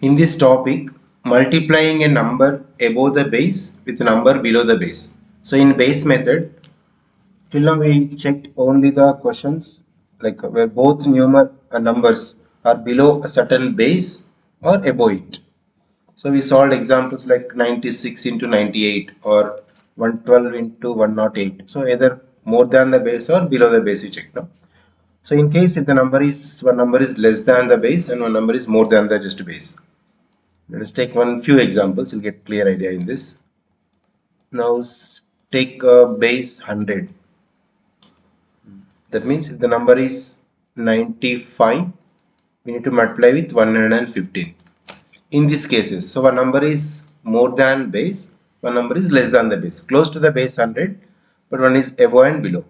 In this topic, multiplying a number above the base with a number below the base. So in base method, till now we checked only the questions like where both numbers are below a certain base or above it. So we solved examples like 96 into 98 or 112 into 108. So either more than the base or below the base we check now. So in case if the number is one number is less than the base and one number is more than the just base. Let us take one few examples. You'll get clear idea in this. Now take a base 100. That means if the number is 95, we need to multiply with 115. In these cases, so one number is more than base, one number is less than the base, close to the base 100, but one is above and below.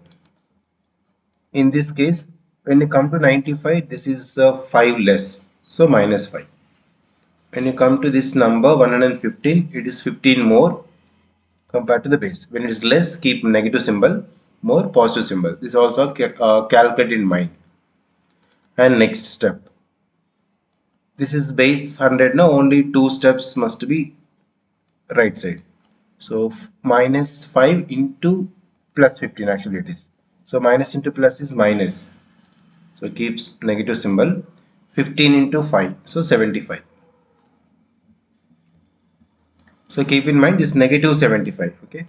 In this case, when you come to 95, this is 5 less, so minus 5. When you come to this number 115, it is 15 more compared to the base. When it is less, keep negative symbol, more positive symbol. This also calculate in mind. And next step. This is base 100. Now only two steps must be right side. So minus 5 into plus 15 actually it is. So minus into plus is minus. So keeps negative symbol. 15 into 5. So 75. So keep in mind this negative 75. Okay.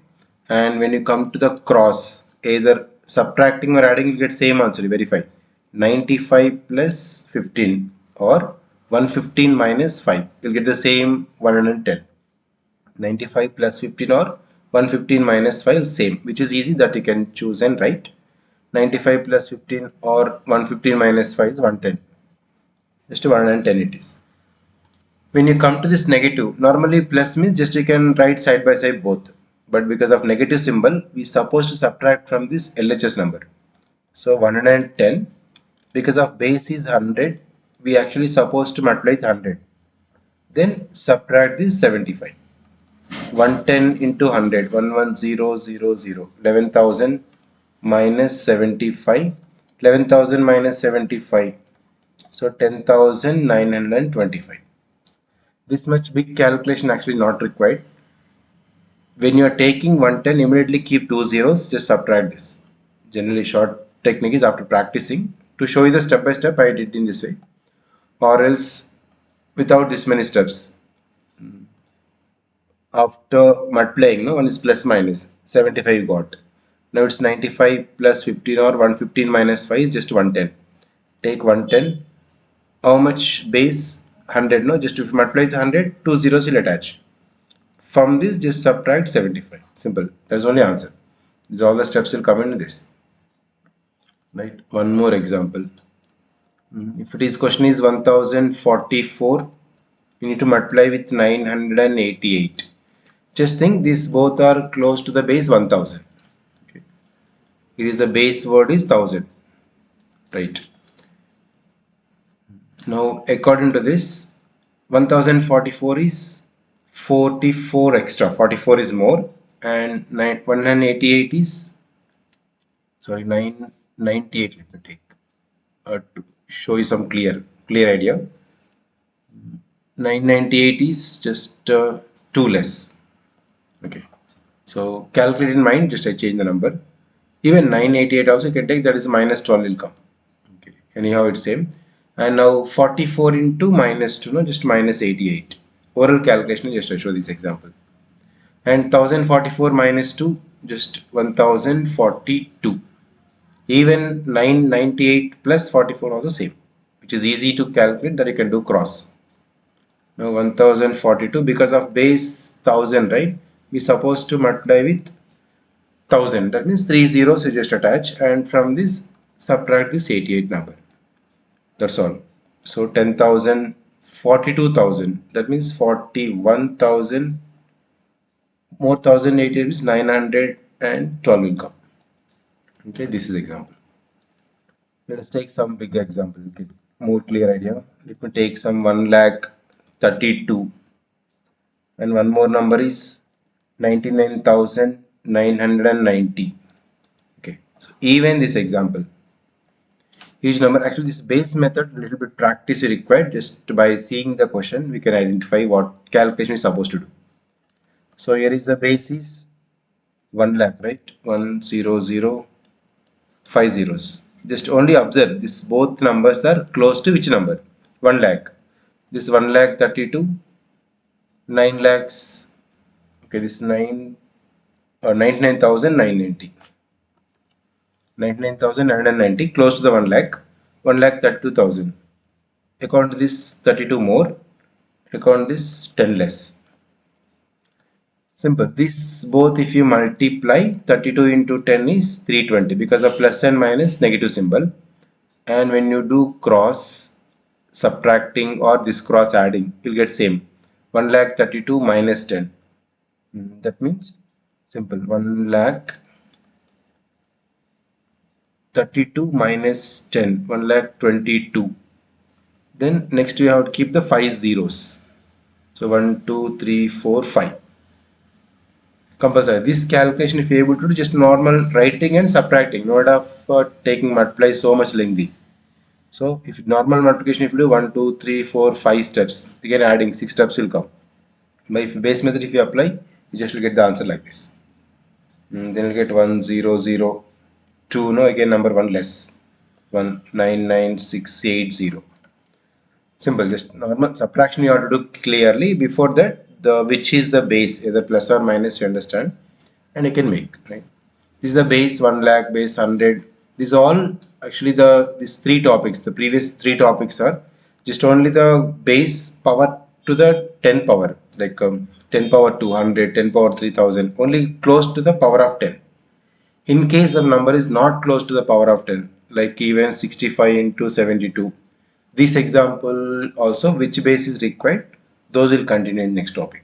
And when you come to the cross, either subtracting or adding, you get same answer. Verify. 95 plus 15 or 115 minus 5. You'll get the same 110. 95 plus 15 or 115 minus 5 same, which is easy that you can choose and write. 95 plus 15 or 115 minus 5 is 110. Just 110 it is. When you come to this negative, normally plus means just you can write side by side both. But because of negative symbol, we supposed to subtract from this LHS number. So 110, because of base is 100, we actually supposed to multiply with 100. Then subtract this 75. 110 into 100, 11000, 11,000 minus 75, 11,000 minus 75, so 10,925. This much big calculation actually not required. When you are taking 110, immediately keep two zeros, just subtract this. Generally short technique is after practicing. To show you the step by step, I did in this way, or else without this many steps. After multiplying, no, one is plus minus 75 got. Now it's 95 plus 15 or 115 minus 5 is just 110. Take 110. How much base? 100. No, just if you multiply with 100, two zeros will attach. From this, just subtract 75. Simple. That's only answer. These all the steps will come into this. Right. One more example. If it is question is 1044, you need to multiply with 988. Just think these both are close to the base 1000. Okay. Here is the base word is 1000. Right. Now according to this, 1044 is 44 extra. 44 is more, and 188 is 998. Let me take to show you some clear idea. 998 is just 2 less. Okay, so calculate in mind, just I change the number. Even 988 also you can take, that is minus 12 will come. Okay, anyhow it's same. And now 44 into minus 2, no, just minus 88. Oral calculation, just to show this example. And 1044 minus 2, just 1042. Even 998 plus 44 also same, which is easy to calculate, that you can do cross. Now 1042, because of base 1000, right? We supposed to multiply with 1000. That means 3 zeros you just attach, and from this subtract this 88 number. That's all. So 10,000, 42,000. That means 41,000 more 1088 is 912 will come. Okay, this is example. Let us take some big example. Get more clear idea. Let me take some 1,32, and one more number is 99,990. Okay, so even this example, Each number, actually this base method, a little bit practice is required. Just by seeing the question, we can identify what calculation is supposed to do. So here is the base is 1 lakh, right? 100, 5 zeros. Just only observe this, both numbers are close to which number? 1 lakh. This 1 lakh 32, 9 lakhs. Okay, this 9 or 99,990. 99,990 close to the 1 lakh. 1 lakh 32,000. Account this 32 more. Account this 10 less. Simple. This both, if you multiply 32 into 10 is 320 because of plus and minus negative symbol. And when you do cross subtracting or this cross adding, you'll get same. 1 lakh 32 minus 10. That means simple. 1 lakh 32 minus 10. 1 lakh 22. Then next we have to keep the 5 zeros. So 1, 2, 3, 4, 5. Compulsory. This calculation, if you are able to do just normal writing and subtracting, not of taking multiply so much lengthy. So if normal multiplication, if you do 1, 2, 3, 4, 5 steps, again adding 6 steps will come. By base method, if you apply, you just will get the answer like this. Then you'll get 1, 0, 0, 2, no, again number 1 less. 1, 9, 9, 6, 8, 0. Simple, just normal subtraction you have to do clearly. Before that, the which is the base, either plus or minus, you understand, and you can make, right? This is the base 1 lakh, base 100. These all actually these three topics. The previous three topics are just only the base power to the 10 power, like 10 power 200, 10 power 3000, only close to the power of 10. In case the number is not close to the power of 10, like even 65 into 72. This example also, which base is required, those will continue in next topic.